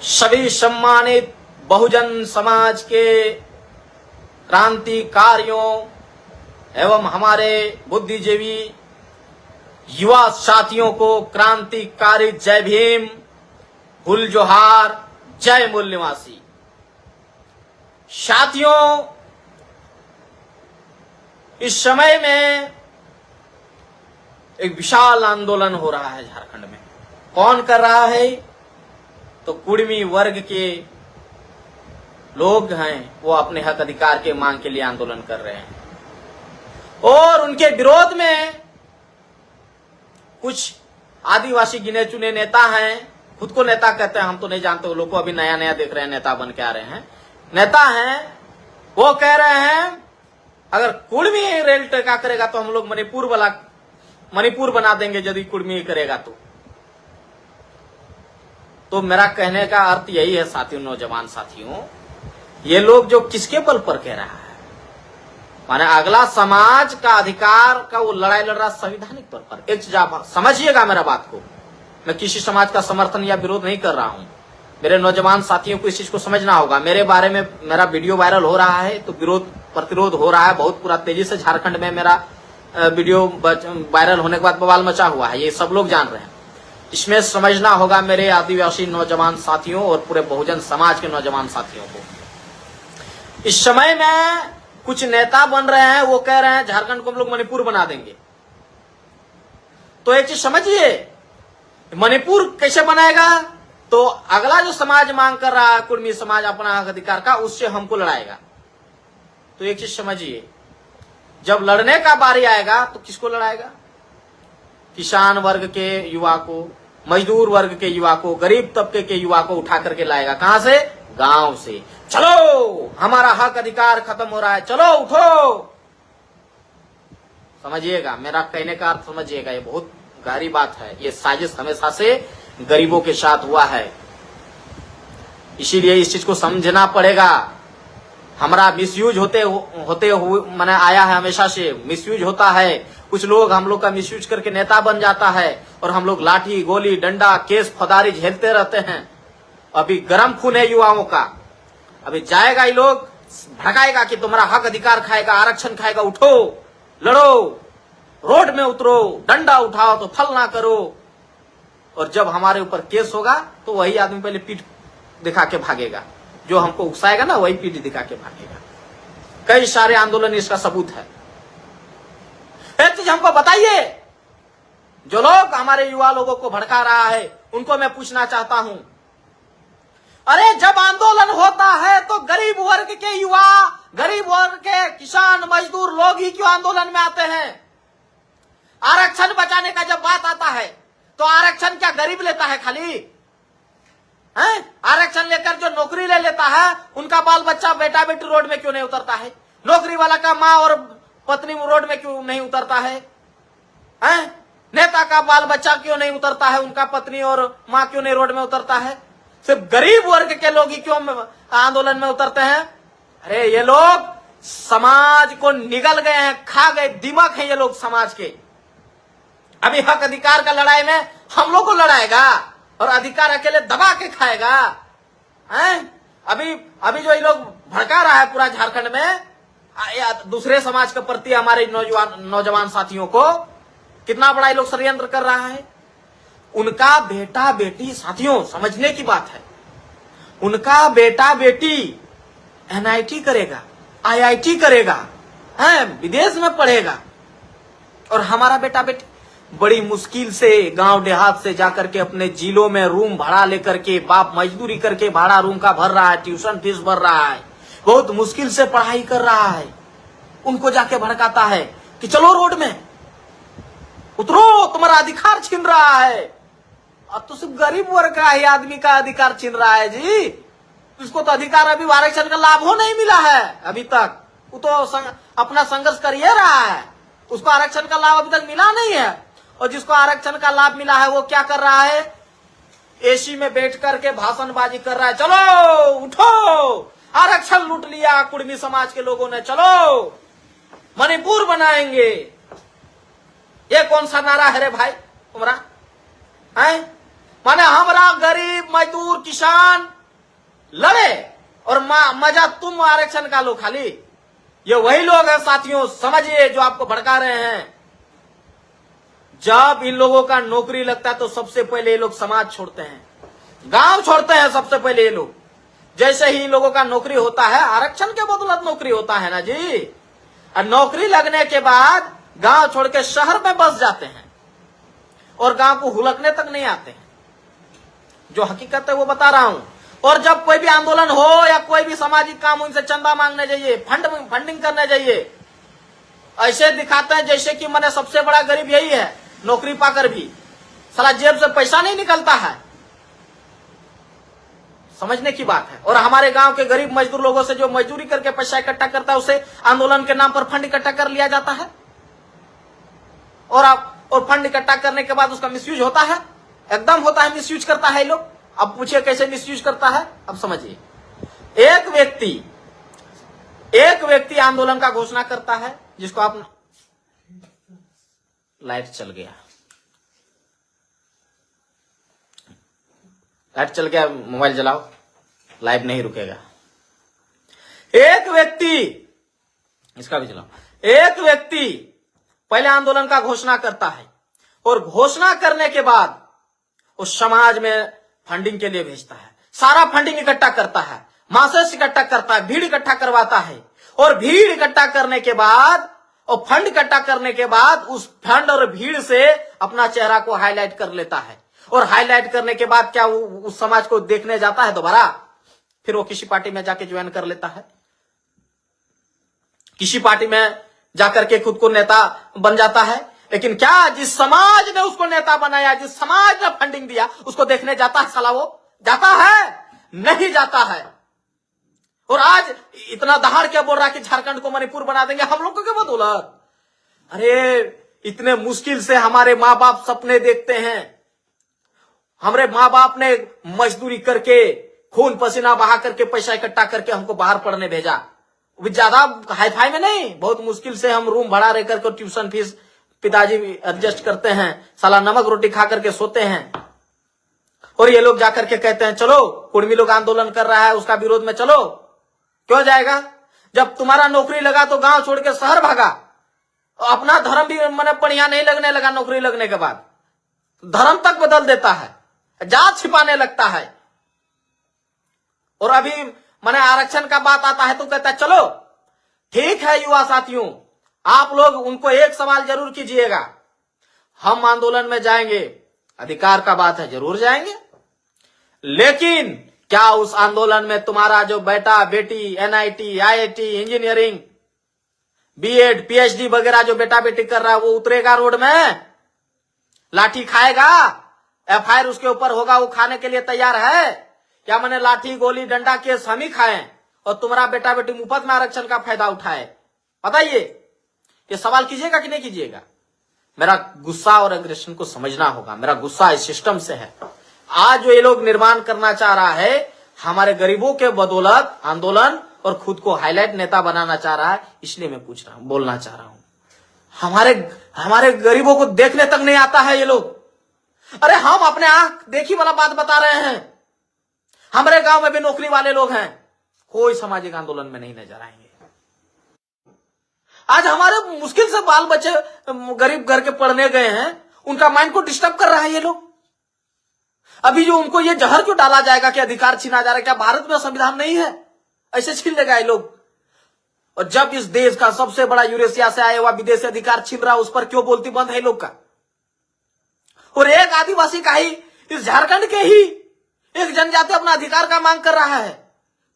सभी सम्मानित बहुजन समाज के क्रांतिकारियों एवं हमारे बुद्धिजीवी युवा साथियों को क्रांतिकारी जय भीम, हुल जोहार, जय मूल निवासी। साथियों, इस समय में एक विशाल आंदोलन हो रहा है झारखंड में। कौन कर रहा है? तो कुर्मी वर्ग के लोग हैं, वो अपने हक अधिकार के मांग के लिए आंदोलन कर रहे हैं। और उनके विरोध में कुछ आदिवासी गिने चुने नेता हैं, खुद को नेता कहते हैं, हम तो नहीं जानते, वो लोग को अभी नया नया देख रहे हैं, नेता बन के आ रहे हैं, नेता हैं। वो कह रहे हैं अगर कुर्मी रेल टेका करेगा तो हम लोग मणिपुर बना देंगे यदि कुर्मी करेगा तो मेरा कहने का अर्थ यही है साथियों, नौजवान साथियों, ये लोग जो किसके बल पर कह रहा है, माने अगला समाज का अधिकार का वो लड़ाई लड़ रहा संवैधानिक तौर पर। एक चीज आप समझिएगा मेरा बात को, मैं किसी समाज का समर्थन या विरोध नहीं कर रहा हूं। मेरे नौजवान साथियों को इस चीज को समझना होगा। मेरे बारे में मेरा वीडियो वायरल हो रहा है तो विरोध प्रतिरोध हो रहा है बहुत पूरा तेजी से। झारखंड में मेरा वीडियो वायरल होने के बाद बवाल मचा हुआ है, ये सब लोग जान रहे हैं। इसमें समझना होगा मेरे आदिवासी नौजवान साथियों और पूरे बहुजन समाज के नौजवान साथियों को। इस समय में कुछ नेता बन रहे हैं, वो कह रहे हैं झारखंड को हम लोग मणिपुर बना देंगे। तो एक चीज समझिए, मणिपुर कैसे बनाएगा? तो अगला जो समाज मांग कर रहा है, कुर्मी समाज, अपना हक अधिकार का, उससे हमको लड़ाएगा। तो एक चीज समझिए, जब लड़ने का बारी आएगा तो किसको लड़ाएगा? किसान वर्ग के युवा को, मजदूर वर्ग के युवा को, गरीब तबके के युवा को उठा करके लाएगा। कहां से? गांव से। चलो, हमारा हक अधिकार खत्म हो रहा है, चलो उठो। समझिएगा, मेरा कहने का अर्थ समझिएगा, ये बहुत गहरी बात है। ये साजिश हमेशा से गरीबों के साथ हुआ है, इसीलिए इस चीज को समझना पड़ेगा। हमारा मिसयूज होते हुए मैंने आया है, हमेशा से मिसयूज होता है। कुछ लोग हम लोग का मिसयूज करके नेता बन जाता है और हम लोग लाठी गोली डंडा केस फौदारी झेलते रहते हैं। अभी गर्म खून है युवाओं का, अभी जाएगा ये लोग भड़काएगा कि तुम्हारा हक अधिकार खाएगा, आरक्षण खाएगा, उठो लड़ो, रोड में उतरो, डंडा उठाओ तो फल ना करो। और जब हमारे ऊपर केस होगा तो वही आदमी पहले पीठ दिखा के भागेगा, जो हमको उकसाएगा ना वही पीठ दिखा के भागेगा। कई सारे आंदोलन इसका सबूत है। एक चीज हमको बताइए, जो लोग हमारे युवा लोगों को भड़का रहा है उनको मैं पूछना चाहता हूं, अरे जब आंदोलन होता है तो गरीब वर्ग के युवा, गरीब वर्ग के किसान मजदूर लोग ही क्यों आंदोलन में आते हैं? आरक्षण बचाने का जब बात आता है तो आरक्षण क्या गरीब लेता है खाली? आरक्षण लेकर जो नौकरी ले लेता है उनका बाल बच्चा बेटा बेटी रोड में क्यों नहीं उतरता है? नौकरी वाला का माँ और पत्नी रोड में क्यों नहीं उतरता है? नेता का बाल बच्चा क्यों नहीं उतरता है? उनका पत्नी और माँ क्यों नहीं रोड में उतरता है? सिर्फ गरीब वर्ग के लोग ही क्यों आंदोलन में उतरते हैं? अरे ये लोग समाज को निगल गए हैं, खा गए, दिमाग है ये लोग समाज के। अभी हक अधिकार का लड़ाई में हम लोग को लड़ाएगा और अधिकार अकेले दबा के खाएगा। अभी जो ये लोग भड़का रहा है पूरा झारखंड में दूसरे समाज के प्रति हमारे नौजवान साथियों को, कितना बड़ा ये लोग षड्यंत्र कर रहा है। उनका बेटा बेटी, साथियों समझने की बात है, उनका बेटा बेटी NIT करेगा, IIT करेगा, विदेश में पढ़ेगा, और हमारा बेटा बेटी बड़ी मुश्किल से गांव देहात से जाकर के अपने जिलों में रूम भाड़ा लेकर के, बाप मजदूरी करके भाड़ा रूम का भर रहा है, ट्यूशन फीस भर रहा है, बहुत मुश्किल से पढ़ाई कर रहा है। उनको जाके भड़काता है कि चलो रोड में उतरो, तुम्हारा अधिकार छीन रहा है। अब तो सिर्फ गरीब वर्ग का ही आदमी का अधिकार छीन रहा है जी। उसको तो अधिकार अभी आरक्षण का लाभ हो नहीं मिला है अभी तक, वो तो अपना संघर्ष कर ही रहा है, उसको आरक्षण का लाभ अभी तक मिला नहीं है। और जिसको आरक्षण का लाभ मिला है वो क्या कर रहा है? एसी में बैठ करके भाषणबाजी कर रहा है, चलो उठो, आरक्षण लूट लिया कुर्मी समाज के लोगों ने, चलो मणिपुर बनाएंगे। ये कौन सा नारा है रे भाई तुम्हारा? माने हमारा गरीब मजदूर किसान लड़े और मजा तुम आरक्षण का लो खाली। ये वही लोग हैं साथियों, समझिए, जो आपको भड़का रहे हैं। जब इन लोगों का नौकरी लगता है तो सबसे पहले ये लोग समाज छोड़ते हैं, गांव छोड़ते हैं सबसे पहले ये लोग। जैसे ही इन लोगों का नौकरी होता है, आरक्षण के बदौलत नौकरी होता है ना जी, और नौकरी लगने के बाद गांव छोड़ के शहर में बस जाते हैं और गांव को हुलकने तक नहीं आते हैं। जो हकीकत है वो बता रहा हूं। और जब कोई भी आंदोलन हो या कोई भी सामाजिक काम, उनसे चंदा मांगने जाइए, फंडिंग करने जाइए, ऐसे दिखाते हैं जैसे कि मैंने सबसे बड़ा गरीब यही है, नौकरी पाकर भी साला जेब से पैसा नहीं निकलता है। समझने की बात है। और हमारे गांव के गरीब मजदूर लोगों से जो मजदूरी करके पैसा इकट्ठा करता है, उसे आंदोलन के नाम पर फंड इकट्ठा कर लिया जाता है और फंड इकट्ठा करने के बाद उसका मिसयूज होता है। एकदम होता है, मिसयूज करता है लोग। अब पूछिए कैसे मिसयूज करता है, अब समझिए। एक व्यक्ति आंदोलन का घोषणा करता है, जिसको आप, लाइट चल गया, मोबाइल जलाओ, लाइव नहीं रुकेगा। एक व्यक्ति, इसका भी चलाओ। एक व्यक्ति पहले आंदोलन का घोषणा करता है और घोषणा करने के बाद उस समाज में फंडिंग के लिए भेजता है, सारा फंडिंग इकट्ठा करता है, मासेस इकट्ठा करता है, भीड़ इकट्ठा करवाता है। और भीड़ इकट्ठा करने के बाद और फंड इकट्ठा करने के बाद उस फंड और भीड़ से अपना चेहरा को हाईलाइट कर लेता है। और हाईलाइट करने के बाद क्या उस समाज को देखने जाता है दोबारा? फिर वो किसी पार्टी में जाके ज्वाइन कर लेता है, किसी पार्टी में जाकर के खुद को नेता बन जाता है। लेकिन क्या जिस समाज ने उसको नेता बनाया, जिस समाज ने फंडिंग दिया, उसको देखने जाता है साला? वो जाता है? नहीं जाता है। और आज इतना दहाड़ क्या बोल रहा है कि झारखंड को मणिपुर बना देंगे हम लोगों के बदौलत। अरे इतने मुश्किल से हमारे माँ बाप सपने देखते हैं। हमारे माँ बाप ने मजदूरी करके, खून पसीना बहा करके, पैसा इकट्ठा करके हमको बाहर पढ़ने भेजा। भी ज्यादा हाई फाई में नहीं, बहुत मुश्किल से हम रूम भाड़ा रह करके ट्यूशन फीस पिताजी एडजस्ट करते हैं, साला नमक रोटी खा करके सोते हैं। और ये लोग जाकर के कहते हैं चलो कुर्मी लोग आंदोलन कर रहा है, उसका विरोध में चलो। क्यों जाएगा? जब तुम्हारा नौकरी लगा तो गांव छोड़ के शहर भागा। अपना धर्म भी मैंने बढ़िया नहीं लगने लगा, नौकरी लगने के बाद धर्म तक बदल देता है, जात छिपाने लगता है। और अभी मैंने आरक्षण का बात आता है तो कहता है चलो ठीक है युवा साथियों, आप लोग उनको एक सवाल जरूर कीजिएगा, हम आंदोलन में जाएंगे, अधिकार का बात है जरूर जाएंगे, लेकिन क्या उस आंदोलन में तुम्हारा जो बेटा बेटी NIT, IIT, engineering, BEd, PhD वगैरह जो बेटा बेटी कर रहा है वो उतरेगा रोड में? लाठी खाएगा? एफआईआर उसके ऊपर होगा, वो खाने के लिए तैयार है? क्या मैंने लाठी गोली डंडा केस हम ही खाएं और तुम्हारा बेटा बेटी मुफ्त में आरक्षण का फायदा उठाए? बताइए, ये सवाल कीजिएगा कि नहीं कीजिएगा? मेरा गुस्सा और एग्रेशन को समझना होगा। मेरा गुस्सा इस सिस्टम से है। आज जो ये लोग निर्माण करना चाह रहा है, हमारे गरीबों के बदौलत आंदोलन, और खुद को हाईलाइट नेता बनाना चाह रहा है, इसलिए मैं पूछ रहा हूं, बोलना चाह रहा हूं। हमारे गरीबों को देखने तक नहीं आता है ये लोग। अरे हम अपने आंख देखी वाला बात बता रहे हैं। हमारे गांव में भी नौकरी वाले लोग हैं, कोई सामाजिक आंदोलन में नहीं नजर आएंगे। आज हमारे मुश्किल से बाल बच्चे गरीब घर के पढ़ने गए हैं, उनका माइंड को डिस्टर्ब कर रहा है ये लोग। अभी जो उनको ये जहर क्यों डाला जाएगा कि अधिकार छीना जा रहा है? क्या भारत में संविधान नहीं है? ऐसे छीन लेगा ये लोग। और जब इस देश का सबसे बड़ा यूरेशिया से आया हुआ विदेशी अधिकार छीन रहा, उस पर क्यों बोलती बंद है लोग का? और एक आदिवासी का ही, इस झारखंड के ही एक जनजाति अपना अधिकार का मांग कर रहा है,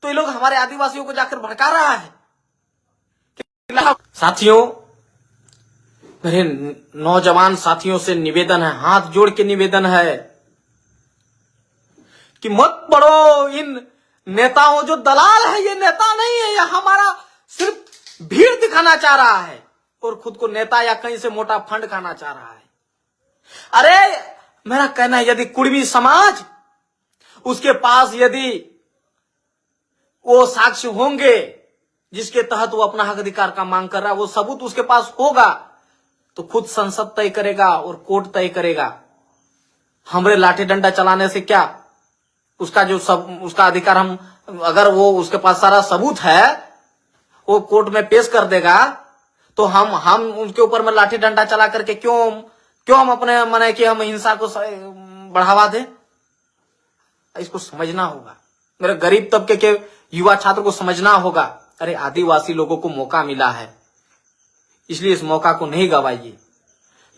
तो ये लोग हमारे आदिवासियों को जाकर भड़का रहा है। साथियों, मेरे नौजवान साथियों से निवेदन है, हाथ जोड़ के निवेदन है कि मत पढ़ो इन नेताओं, जो दलाल है, ये नेता नहीं है, ये हमारा सिर्फ भीड़ दिखाना चाह रहा है और खुद को नेता या कहीं से मोटा फंड खाना चाह रहा है। अरे मेरा कहना है, यदि कुर्मी समाज, उसके पास यदि वो साक्ष्य होंगे जिसके तहत वो अपना हक अधिकार का मांग कर रहा है, वो सबूत उसके पास होगा, तो खुद संसद तय करेगा और कोर्ट तय करेगा हमरे लाठी डंडा चलाने से क्या उसका जो सब उसका अधिकार हम अगर वो उसके पास सारा सबूत है वो कोर्ट में पेश कर देगा तो हम उनके ऊपर में लाठी डंडा चला करके क्यों हम अपने मने कि हम हिंसा को बढ़ावा दें। इसको समझना होगा, मेरे गरीब तबके के युवा छात्र को समझना होगा। अरे आदिवासी लोगों को मौका मिला है, इसलिए इस मौका को नहीं गवाइए।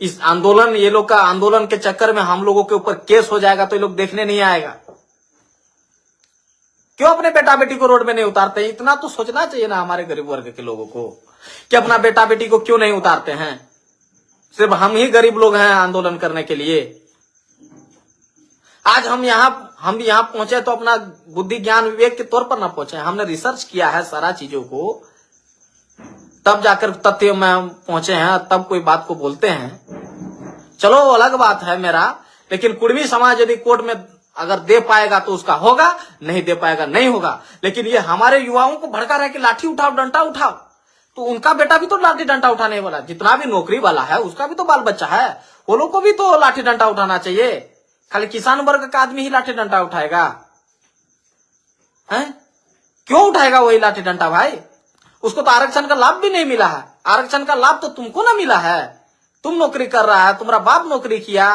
इस आंदोलन ये लोग का आंदोलन के चक्कर में हम लोगों के ऊपर केस हो जाएगा तो ये लोग देखने नहीं आएगा। क्यों अपने बेटा बेटी को रोड में नहीं उतारते? इतना तो सोचना चाहिए ना हमारे गरीब वर्ग के लोगों को कि अपना बेटा बेटी को क्यों नहीं उतारते हैं। सिर्फ हम ही गरीब लोग हैं आंदोलन करने के लिए। आज हम यहाँ पहुंचे तो अपना बुद्धि ज्ञान विवेक के तौर पर ना पहुंचे, हमने रिसर्च किया है सारा चीजों को, तब जाकर तथ्य में हम पहुंचे हैं, तब कोई बात को बोलते हैं। चलो अलग बात है मेरा, लेकिन कुर्मी समाज यदि कोर्ट में अगर दे पाएगा तो उसका होगा, नहीं दे पाएगा नहीं होगा। लेकिन ये हमारे युवाओं को भड़का रहा है कि लाठी उठाओ डंडा उठाओ, तो उनका बेटा भी तो लाठी डंडा उठाने वाला, जितना भी नौकरी वाला है उसका भी तो बाल बच्चा है, वो लोग को भी तो लाठी डंडा उठाना चाहिए। खाली किसान वर्ग का आदमी ही लाठी डंडा उठाएगा हैं? क्यों उठाएगा वही लाठी डंडा भाई? उसको तो आरक्षण का लाभ भी नहीं मिला है। आरक्षण का लाभ तो तुमको ना मिला है, तुम नौकरी कर रहा है, तुम्हारा बाप नौकरी किया,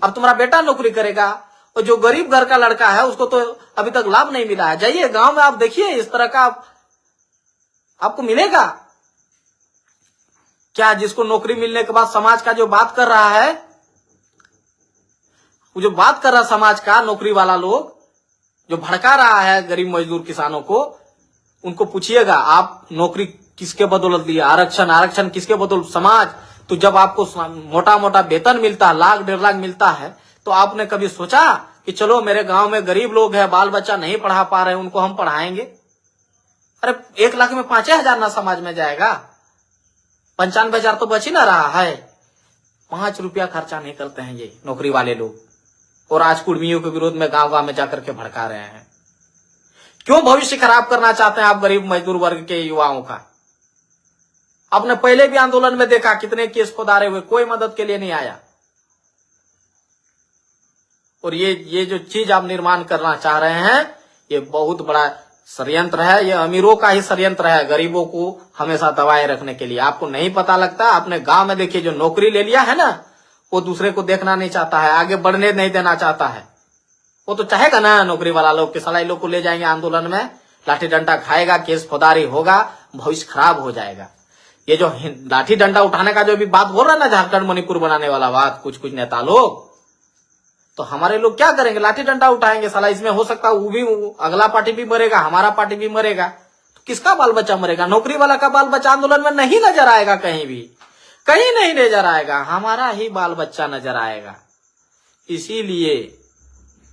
अब तुम्हारा बेटा नौकरी करेगा, और जो गरीब घर का लड़का है उसको तो अभी तक लाभ नहीं मिला है। जाइए गांव में आप देखिए इस तरह का आपको मिलेगा क्या? जिसको नौकरी मिलने के बाद समाज का जो बात कर रहा है, वो जो बात कर रहा समाज का नौकरी वाला लोग जो भड़का रहा है गरीब मजदूर किसानों को, उनको पूछिएगा आप नौकरी किसके बदौलत लिया? आरक्षण किसके बदौलत? समाज। तो जब आपको मोटा मोटा वेतन मिलता है, लाख 1.5 लाख मिलता है, तो आपने कभी सोचा कि चलो मेरे गांव में गरीब लोग हैं, बाल बच्चा नहीं पढ़ा पा रहे हैं, उनको हम पढ़ाएंगे? अरे 1 लाख में 5,000 ना समाज में जाएगा, 95,000 तो बच ही ना रहा है। 5 रुपया खर्चा नहीं करते हैं ये नौकरी वाले लोग, और आज कुर्मियों के विरोध में गांव गांव में जाकर के भड़का रहे हैं। क्यों भविष्य खराब करना चाहते हैं आप गरीब मजदूर वर्ग के युवाओं का? आपने पहले भी आंदोलन में देखा कितने केस फौदारे हुए, कोई मदद के लिए नहीं आया। और ये जो चीज आप निर्माण करना चाह रहे हैं, ये बहुत बड़ा षड्यंत्र है, ये अमीरों का ही षड्यंत्र है गरीबों को हमेशा दबाए रखने के लिए। आपको नहीं पता लगता। अपने गांव में देखिए जो नौकरी ले लिया है ना, वो दूसरे को देखना नहीं चाहता है, आगे बढ़ने नहीं देना चाहता है। वो तो चाहेगा ना नौकरी वाला लोग के सलाई लोग को ले जाएंगे आंदोलन में, लाठी डंडा खाएगा, केस फौदारी होगा, भविष्य खराब हो जाएगा। ये जो लाठी डंडा उठाने का जो भी बात बोल रहा है ना, झारखंड मणिपुर बनाने वाला बात कुछ नेता लोग, तो हमारे लोग क्या करेंगे? लाठी डंडा उठाएंगे। साला इसमें हो सकता है वो भी अगला पार्टी भी मरेगा, हमारा पार्टी भी मरेगा, तो किसका बाल बच्चा मरेगा? नौकरी वाला का बाल बच्चा आंदोलन में नहीं नजर आएगा, कहीं भी कहीं नहीं नजर आएगा, हमारा ही बाल बच्चा नजर आएगा। इसीलिए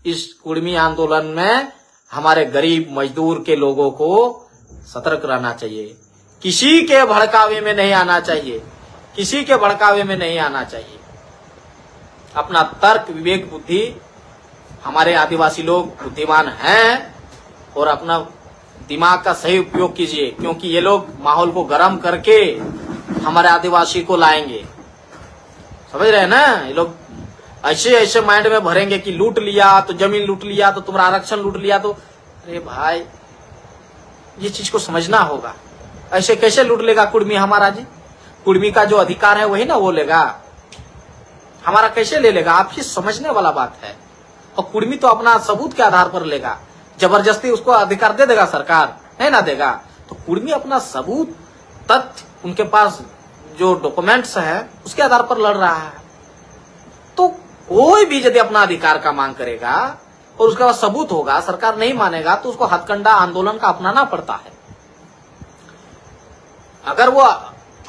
इस कुर्मी आंदोलन में हमारे गरीब मजदूर के लोगों को सतर्क रहना चाहिए, किसी के भड़कावे में नहीं आना चाहिए, किसी के भड़कावे में नहीं आना चाहिए। अपना तर्क विवेक बुद्धि, हमारे आदिवासी लोग बुद्धिमान हैं, और अपना दिमाग का सही उपयोग कीजिए, क्योंकि ये लोग माहौल को गर्म करके हमारे आदिवासी को लाएंगे। समझ रहे हैं ना? ये लोग ऐसे माइंड में भरेंगे कि लूट लिया तो जमीन लूट लिया तो तुम्हारा आरक्षण लूट लिया तो, अरे भाई ये चीज को समझना होगा। ऐसे कैसे लूट लेगा कुर्मी हमारा? जी कुर्मी का जो अधिकार है वही ना वो लेगा, हमारा कैसे ले लेगा? आप ही समझने वाला बात है। और कुर्मी तो अपना सबूत के आधार पर लेगा, जबरदस्ती उसको अधिकार दे देगा सरकार? नहीं ना देगा। तो कुर्मी अपना सबूत, तथ्य, उनके पास जो डॉक्यूमेंट्स है उसके आधार पर लड़ रहा है। तो कोई भी यदि अपना अधिकार का मांग करेगा और उसके पास सबूत होगा, सरकार नहीं मानेगा, तो उसको हथकंडा आंदोलन का अपनाना पड़ता है। अगर वो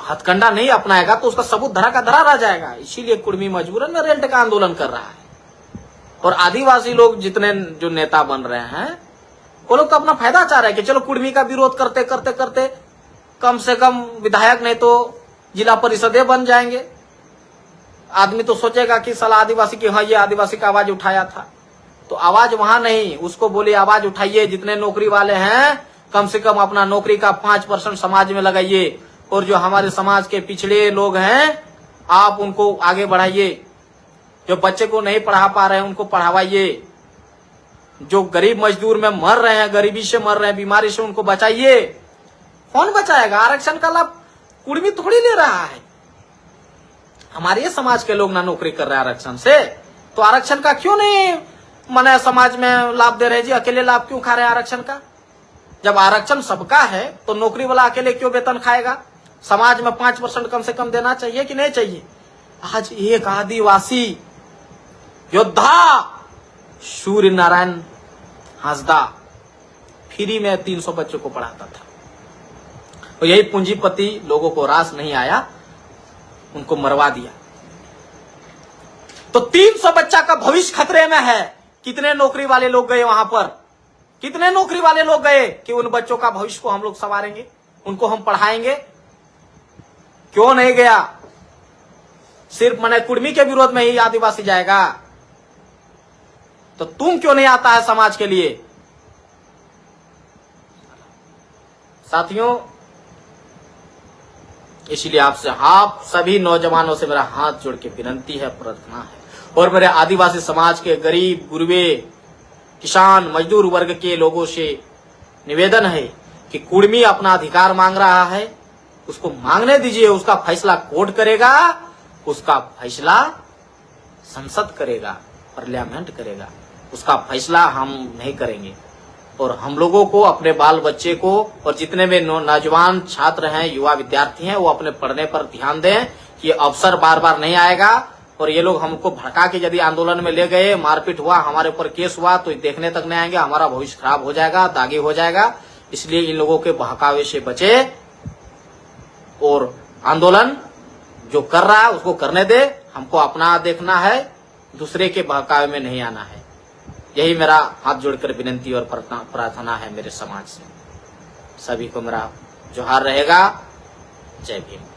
हथकंडा नहीं अपनाएगा तो उसका सबूत धरा का धरा रह जाएगा। इसीलिए कुर्मी मजबूरन में रेल का आंदोलन कर रहा है। और आदिवासी लोग जितने जो नेता बन रहे हैं, वो लोग तो अपना फायदा चाह रहे हैं कि चलो कुर्मी का विरोध करते करते करते कम से कम विधायक नहीं तो जिला परिषदें बन जाएंगे। आदमी तो सोचेगा कि साला आदिवासी की, हाँ ये आदिवासी का आवाज उठाया था, तो आवाज वहां नहीं, उसको बोले आवाज उठाइए, जितने नौकरी वाले हैं कम से कम अपना नौकरी का 5% समाज में लगाइए, और जो हमारे समाज के पिछड़े लोग हैं आप उनको आगे बढ़ाइए। जो बच्चे को नहीं पढ़ा पा रहे हैं उनको पढ़ावाइए, जो गरीब मजदूर में मर रहे हैं, गरीबी से मर रहे हैं, बीमारी से, उनको बचाइए। कौन बचाएगा? आरक्षण का लाभ कुर्मी थोड़ी ले रहा है। हमारे समाज के लोग ना नौकरी कर रहे हैं आरक्षण से, तो आरक्षण का क्यों नहीं मने समाज में लाभ दे रहे जी? अकेले लाभ क्यों खा रहे हैं आरक्षण का? जब आरक्षण सबका है तो नौकरी वाला अकेले क्यों वेतन खाएगा? समाज में 5% कम से कम देना चाहिए कि नहीं चाहिए? आज एक आदिवासी योद्धा सूर्य नारायण हांसदा फ्री में 300 बच्चों को पढ़ाता था, और यही पूंजीपति लोगों को रास नहीं आया, उनको मरवा दिया। तो 300 बच्चा का भविष्य खतरे में है। कितने नौकरी वाले लोग गए वहां पर? कितने नौकरी वाले लोग गए कि उन बच्चों का भविष्य को हम लोग संवारेंगे, उनको हम पढ़ाएंगे? क्यों नहीं गया? सिर्फ मने कुर्मी के विरोध में ही आदिवासी जाएगा, तो तुम क्यों नहीं आता है समाज के लिए? साथियों, इसलिए आपसे, आप सभी नौजवानों से मेरा हाथ जोड़ के विनती है, प्रार्थना है, और मेरे आदिवासी समाज के गरीब गुरबे किसान मजदूर वर्ग के लोगों से निवेदन है कि कुर्मी अपना अधिकार मांग रहा है, उसको मांगने दीजिए। उसका फैसला कोर्ट करेगा, उसका फैसला संसद करेगा, पार्लियामेंट करेगा, उसका फैसला हम नहीं करेंगे। और हम लोगों को, अपने बाल बच्चे को, और जितने भी नौजवान छात्र हैं, युवा विद्यार्थी हैं, वो अपने पढ़ने पर ध्यान दें कि अवसर बार बार नहीं आएगा। और ये लोग हमको भड़का के यदि आंदोलन में ले गए, मारपीट हुआ, हमारे ऊपर केस हुआ, तो देखने तक नहीं आएंगे, हमारा भविष्य खराब हो जाएगा, दागी हो जाएगा। इसलिए इन लोगों के बहकावे से बचे, और आंदोलन जो कर रहा है उसको करने दे। हमको अपना देखना है, दूसरे के बहकावे में नहीं आना है। यही मेरा हाथ जोड़कर विनती और प्रार्थना है मेरे समाज से। सभी को मेरा जोहार रहेगा। जय भीम।